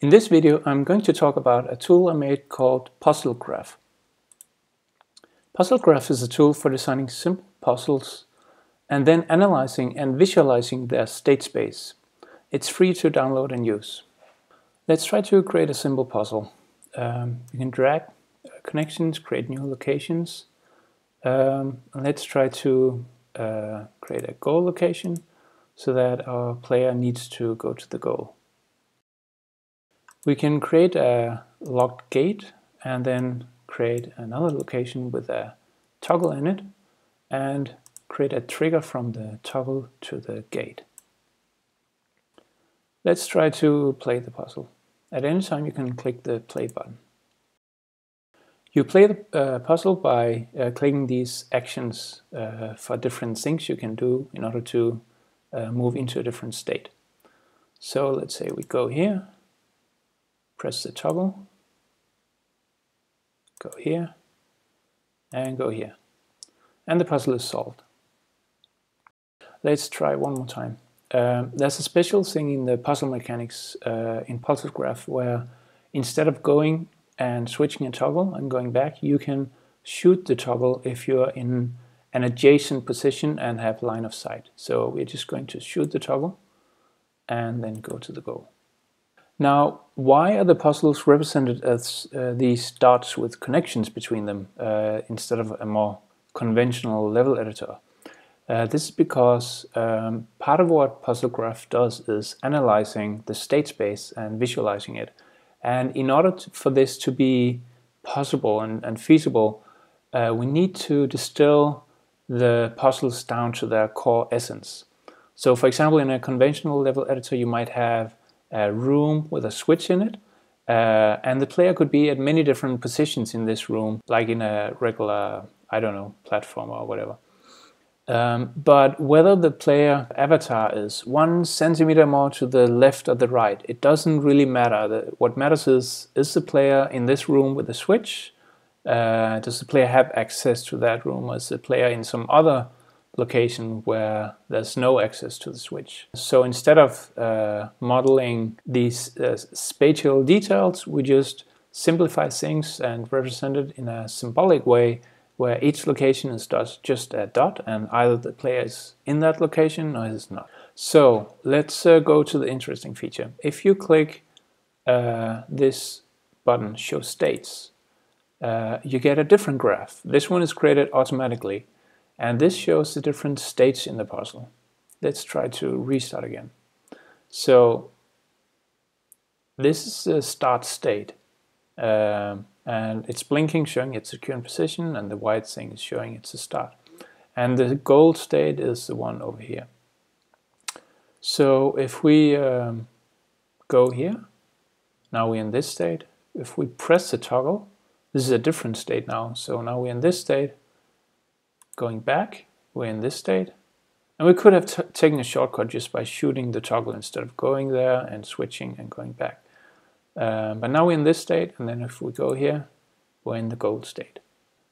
In this video, I'm going to talk about a tool I made called PuzzleGraph. PuzzleGraph is a tool for designing simple puzzles and then analyzing and visualizing their state space. It's free to download and use. Let's try to create a simple puzzle. You can drag connections, create new locations. Let's try to create a goal location so that our player needs to go to the goal. We can create a locked gate and then create another location with a toggle in it and create a trigger from the toggle to the gate. Let's try to play the puzzle. At any time you can click the play button. You play the puzzle by clicking these actions for different things you can do in order to move into a different state. So let's say we go here, press the toggle, go here, and go here. And the puzzle is solved. Let's try one more time. There's a special thing in the puzzle mechanics in PuzzleGraph where instead of going and switching a toggle and going back, you can shoot the toggle if you're in an adjacent position and have line of sight. So we're just going to shoot the toggle and then go to the goal. Now, why are the puzzles represented as these dots with connections between them instead of a more conventional level editor? This is because part of what PuzzleGraph does is analyzing the state space and visualizing it. And in order for this to be possible and feasible, we need to distill the puzzles down to their core essence. So for example, in a conventional level editor, you might have a room with a switch in it, and the player could be at many different positions in this room, like in a regular, I don't know, platform or whatever. But whether the player avatar is 1 centimeter more to the left or the right, it doesn't really matter. What matters is the player in this room with a switch? Does the player have access to that room, or is the player in some other location where there's no access to the switch? So instead of modeling these spatial details, we just simplify things and represent it in a symbolic way where each location is just a dot and either the player is in that location or is not. So let's go to the interesting feature. If you click this button, Show States, you get a different graph. This one is created automatically. And this shows the different states in the puzzle. Let's try to restart again. So this is the start state. And it's blinking, showing its current position, and the white thing is showing it's a start. And the gold state is the one over here. So if we go here, now we're in this state. If we press the toggle, this is a different state now. So now we're in this state. Going back, we're in this state, and we could have taken a shortcut just by shooting the toggle instead of going there and switching and going back. But now we're in this state, and then if we go here, we're in the gold state.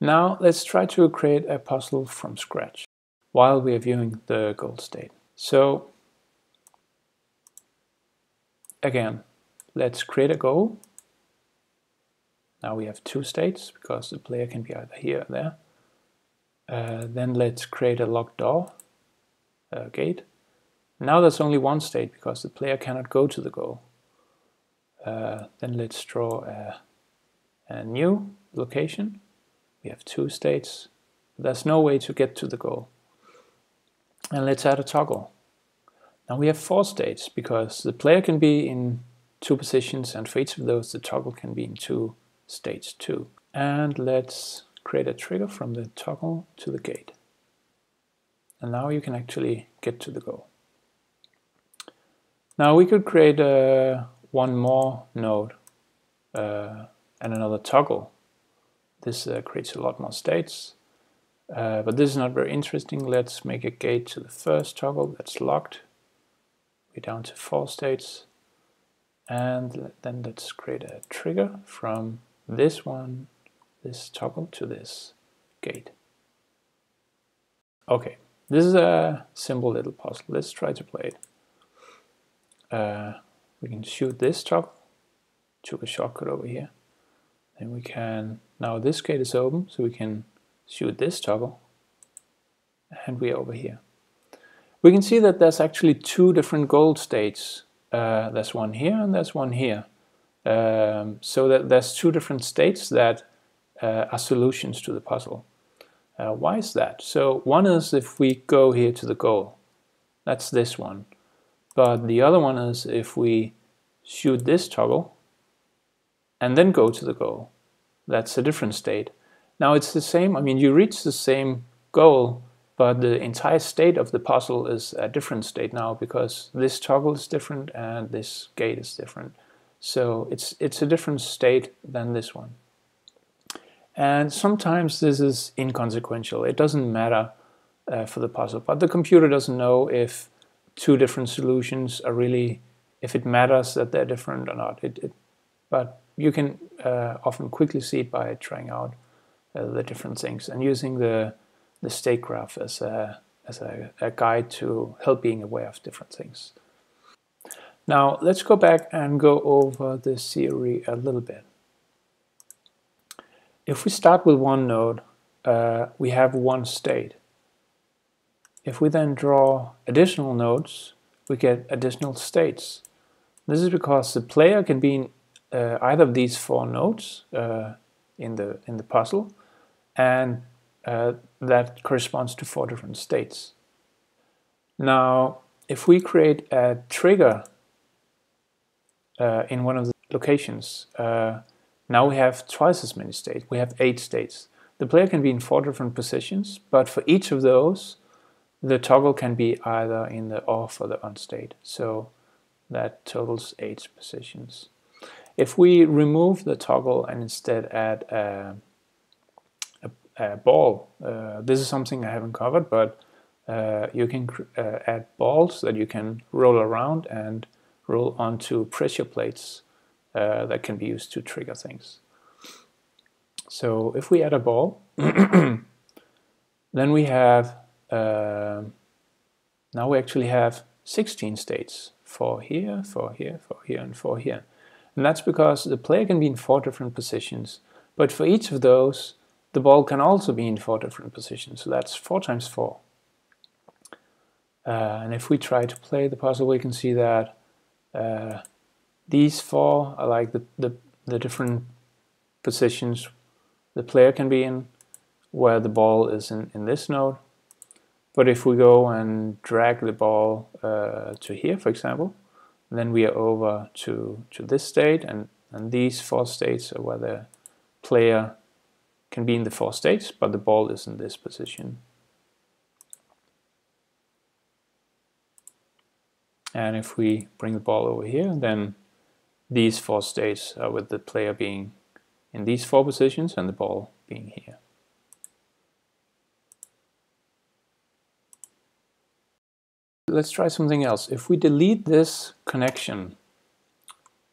Now let's try to create a puzzle from scratch while we are viewing the gold state. So again, let's create a goal. Now we have 2 states because the player can be either here or there. Then let's create a locked door gate. Now there's only 1 state because the player cannot go to the goal. Then let's draw a new location. We have 2 states. There's no way to get to the goal. And let's add a toggle. Now we have 4 states because the player can be in 2 positions, and for each of those the toggle can be in 2 states too. And let's create a trigger from the toggle to the gate. And now you can actually get to the goal. Now we could create one more node and another toggle. This creates a lot more states, but this is not very interesting. Let's make a gate to the first toggle that's locked. We're down to 4 states. And then let's create a trigger from this one, this toggle to this gate. Okay, this is a simple little puzzle. Let's try to play it. We can shoot this toggle took a shortcut over here. Then we can, now this gate is open, so we can shoot this toggle, and we're over here. We can see that there's actually two different goal states. There's one here and there's one here. So that there's two different states that are solutions to the puzzle. Why is that? So one is if we go here to the goal. That's this one. But the other one is if we shoot this toggle and then go to the goal. That's a different state. Now it's the same, I mean, you reach the same goal, but the entire state of the puzzle is a different state now because this toggle is different and this gate is different. So it's a different state than this one. And sometimes this is inconsequential. It doesn't matter for the puzzle, but the computer doesn't know if two different solutions are really, if it matters that they're different or not. But you can often quickly see it by trying out the different things and using the state graph as a guide to help being aware of different things. Now let's go back and go over this theory a little bit. If we start with one node, we have one state. If we then draw additional nodes, we get additional states. This is because the player can be in either of these four nodes in the puzzle, and that corresponds to four different states. Now, if we create a trigger in one of the locations, now we have twice as many states. We have 8 states. The player can be in 4 different positions, but for each of those, the toggle can be either in the off or the on state. So that totals 8 positions. If we remove the toggle and instead add a ball, this is something I haven't covered, but you can add balls that you can roll around and roll onto pressure plates that can be used to trigger things. So if we add a ball, then we have, now we actually have 16 states, 4 here, 4 here, 4 here, and 4 here. And that's because the player can be in 4 different positions, but for each of those, the ball can also be in 4 different positions, so that's 4 times 4. And if we try to play the puzzle, we can see that these 4 are like the different positions the player can be in, where the ball is in this node. But if we go and drag the ball to here, for example, then we are over to this state, and these 4 states are where the player can be in the 4 states, but the ball is in this position. And if we bring the ball over here, then these 4 states are with the player being in these 4 positions and the ball being here. Let's try something else. If we delete this connection,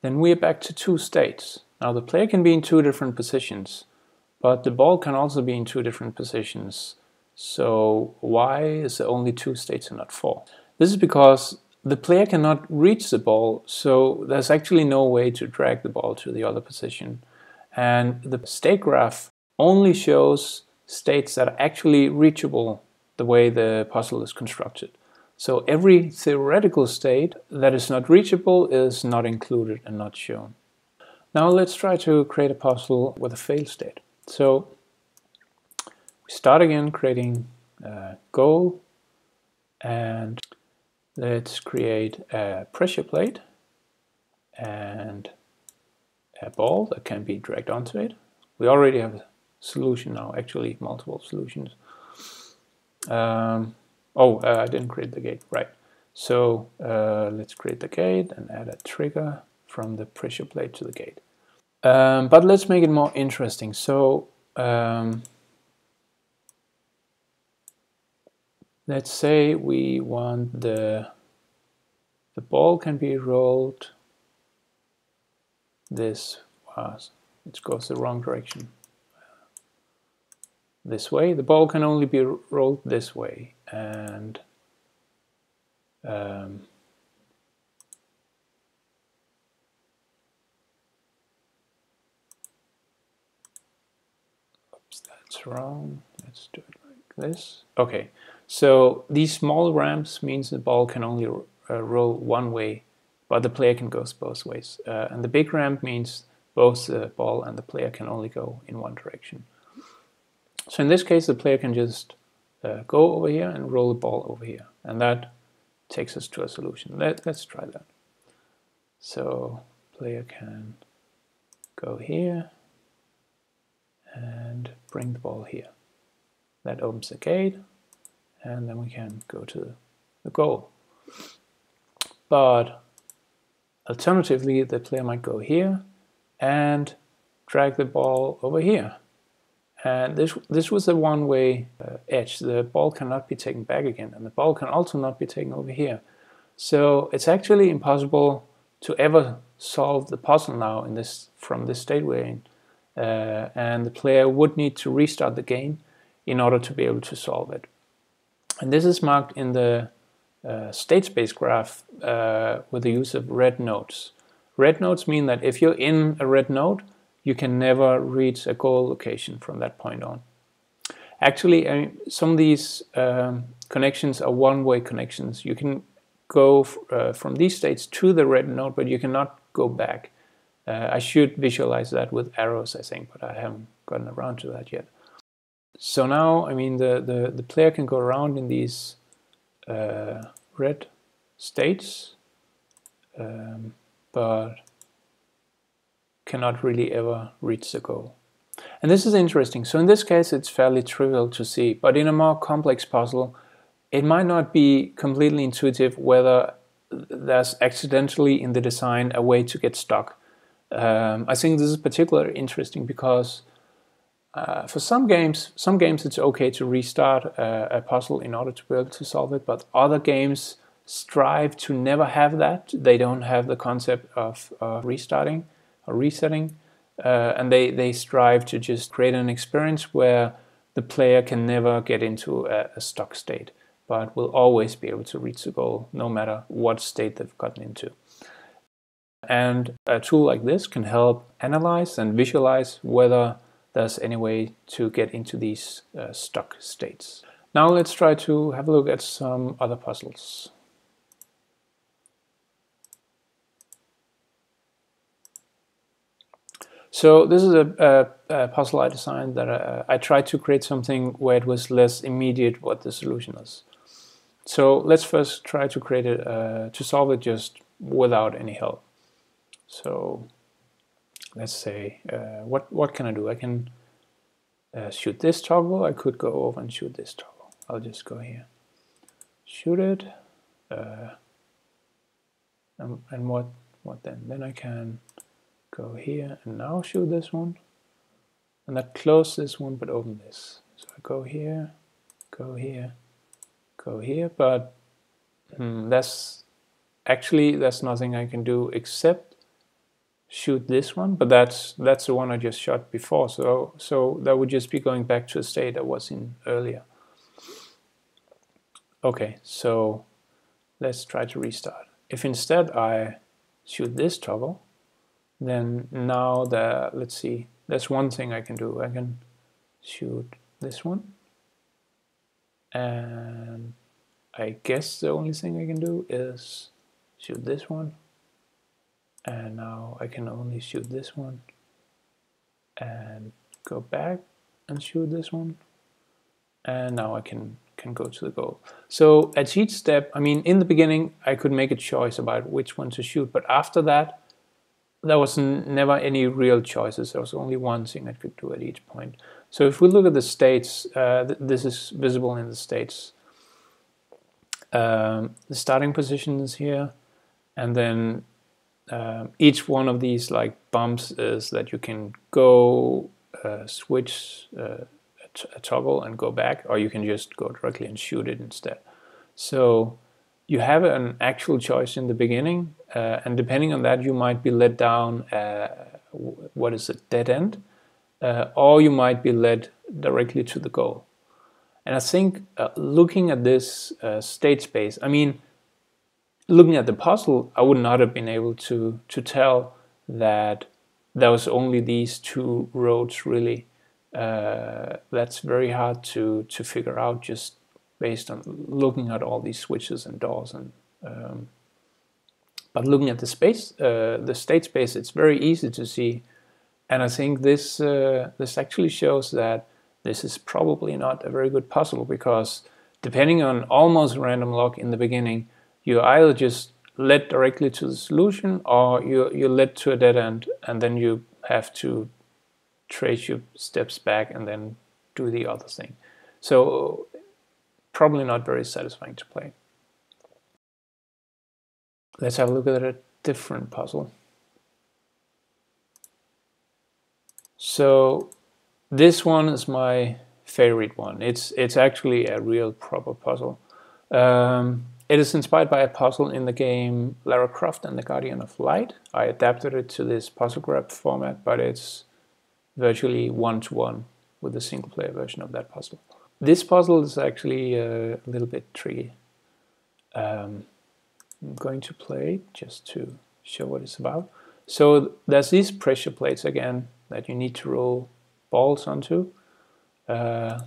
then we're back to 2 states. Now the player can be in 2 different positions, but the ball can also be in 2 different positions. So why is there only 2 states and not 4? This is because the player cannot reach the ball, so there's actually no way to drag the ball to the other position. And the state graph only shows states that are actually reachable the way the puzzle is constructed. So every theoretical state that is not reachable is not included and not shown. Now let's try to create a puzzle with a fail state. So we start again creating a goal, and let's create a pressure plate and a ball that can be dragged onto it. We already have a solution now, actually multiple solutions. I didn't create the gate, right. So let's create the gate and add a trigger from the pressure plate to the gate. But let's make it more interesting. So let's say we want the ball can be rolled this, it goes the wrong direction. This way. The ball can only be rolled this way, and That's wrong. Let's do it like this. Okay, so these small ramps means the ball can only roll one way, but the player can go both ways. And the big ramp means both the ball and the player can only go in one direction. So in this case, the player can just go over here and roll the ball over here, and that takes us to a solution. Let's try that. So player can go here and bring the ball here. That opens the gate, and then we can go to the goal. But alternatively, the player might go here and drag the ball over here. And this was a one-way edge. The ball cannot be taken back again, and the ball can also not be taken over here. So it's actually impossible to ever solve the puzzle now in this from this state we're in. And the player would need to restart the game in order to be able to solve it. And this is marked in the state space graph with the use of red nodes. Red nodes mean that if you're in a red node, you can never reach a goal location from that point on. Actually, some of these connections are one-way connections. You can go from these states to the red node, but you cannot go back. I should visualize that with arrows, I think, but I haven't gotten around to that yet. So now, I mean, the player can go around in these red states, but cannot really ever reach the goal. And this is interesting. So in this case, it's fairly trivial to see, but in a more complex puzzle, it might not be completely intuitive whether there's accidentally in the design a way to get stuck. I think this is particularly interesting because for some games it's okay to restart a puzzle in order to be able to solve it, but other games strive to never have that. They don't have the concept of restarting or resetting, and they strive to just create an experience where the player can never get into a stuck state, but will always be able to reach the goal no matter what state they've gotten into. And a tool like this can help analyze and visualize whether there's any way to get into these stuck states. Now let's try to have a look at some other puzzles. So this is a puzzle I designed that I tried to create something where it was less immediate what the solution is. So let's first try to create it to solve it just without any help. So let's say what can I do? I can shoot this toggle. I could go over and shoot this toggle. I'll just go here, shoot it, and what then? Then I can go here and now shoot this one, and that close this one but open this. So I go here, go here, go here, but there's nothing I can do except shoot this one, but that's the one I just shot before, so that would just be going back to a state I was in earlier. Okay, so let's try to restart. If instead I shoot this toggle, then now let's see, there's one thing I can do. I can shoot this one, and I guess the only thing I can do is shoot this one, and now I can only shoot this one and go back and shoot this one, and now I can go to the goal. So at each step, I mean, in the beginning I could make a choice about which one to shoot, but after that there was never any real choices. There was only one thing I could do at each point. So if we look at the states, this is visible in the states. The starting position is here, and then each one of these like bumps is that you can go switch a toggle and go back, or you can just go directly and shoot it instead. So you have an actual choice in the beginning, and depending on that you might be led down what is it, dead end, or you might be led directly to the goal. And I think looking at this state space, I mean, looking at the puzzle, I would not have been able to tell that there was only these two roads really. that's very hard to figure out just based on looking at all these switches and doors. And but looking at the space, the state space, it's very easy to see. And I think this actually shows that this is probably not a very good puzzle, because depending on almost random luck in the beginning, you either just led directly to the solution, or you led to a dead end, and then you have to trace your steps back and then do the other thing. So probably not very satisfying to play. Let's have a look at a different puzzle. So this one is my favorite one. It's actually a real proper puzzle. It is inspired by a puzzle in the game Lara Croft and the Guardian of Light. I adapted it to this PuzzleGraph format, but it's virtually one-to-one with the single-player version of that puzzle. This puzzle is actually a little bit tricky. I'm going to play it just to show what it's about. So there's these pressure plates again that you need to roll balls onto. And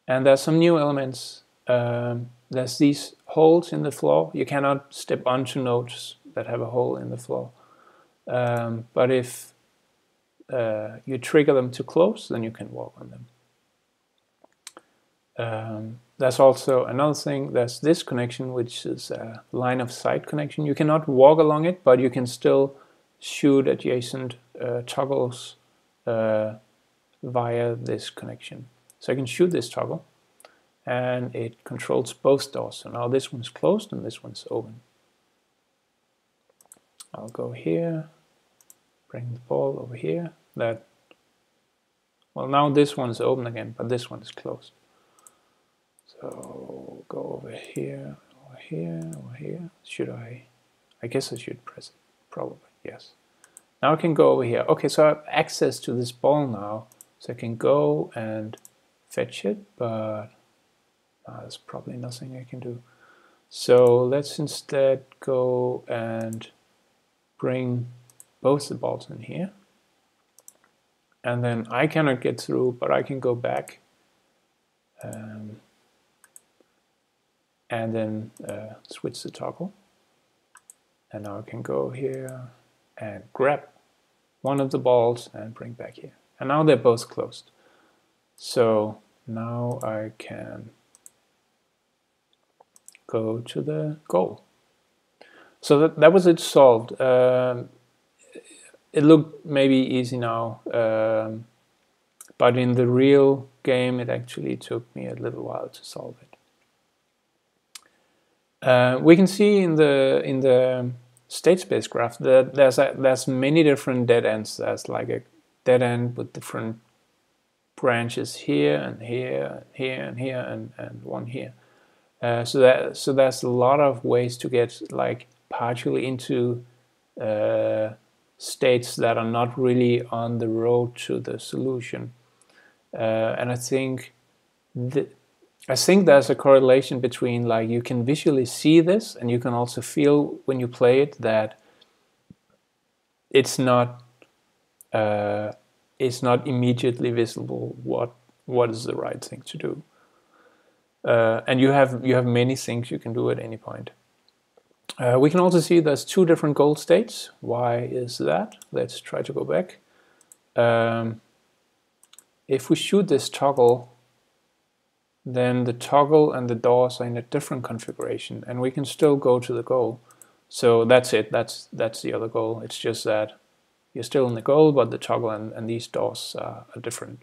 there's some new elements. There's these holes in the floor. You cannot step onto nodes that have a hole in the floor. But if you trigger them to close, then you can walk on them. There's also another thing. There's this connection, which is a line of sight connection. You cannot walk along it, but you can still shoot adjacent toggles via this connection. So I can shoot this toggle, and it controls both doors. So now this one's closed and this one's open. I'll go here, bring the ball over here. Well, now this one's open again, but this one is closed. So go over here, over here, over here. Should I guess I should press it, probably, yes. Now I can go over here. Okay, so I have access to this ball now, so I can go and fetch it, but there's probably nothing I can do. So let's instead go and bring both the balls in here. And then I cannot get through, but I can go back and then switch the toggle. And now I can go here and grab one of the balls and bring back here. And now they're both closed. So now I can go to the goal. So that was it solved. It looked maybe easy now, but in the real game it actually took me a little while to solve it. We can see in the state space graph that there's many different dead ends. There's like a dead end with different branches here and here and here and here and one here. So there's a lot of ways to get like partially into states that are not really on the road to the solution. And I think there's a correlation between, like, you can visually see this, and you can also feel when you play it that it's not immediately visible what is the right thing to do. And you have many things you can do at any point. We can also see there's two different goal states. Why is that? Let's try to go back. If we shoot this toggle, then the toggle and the doors are in a different configuration, and we can still go to the goal. So that's it. That's the other goal. It's just that you're still in the goal, but the toggle and these doors are different.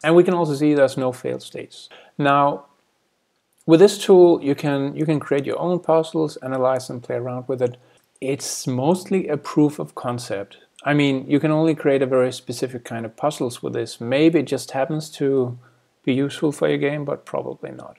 And we can also see there's no failed states. Now, with this tool, you can create your own puzzles, analyze them, play around with it. It's mostly a proof of concept. I mean, you can only create a very specific kind of puzzles with this. Maybe it just happens to be useful for your game, but probably not.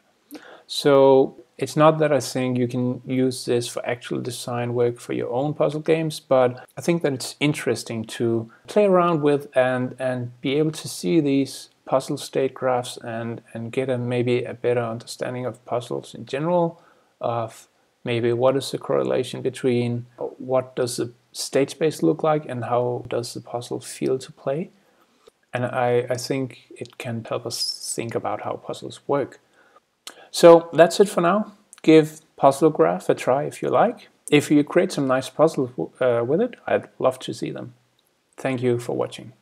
So it's not that I think you can use this for actual design work for your own puzzle games, but I think that it's interesting to play around with and be able to see these puzzle state graphs and get maybe a better understanding of puzzles in general, of maybe what is the correlation between what does the state space look like and how does the puzzle feel to play. and I think it can help us think about how puzzles work. So that's it for now. Give PuzzleGraph a try if you like. If you create some nice puzzles with it, I'd love to see them. Thank you for watching.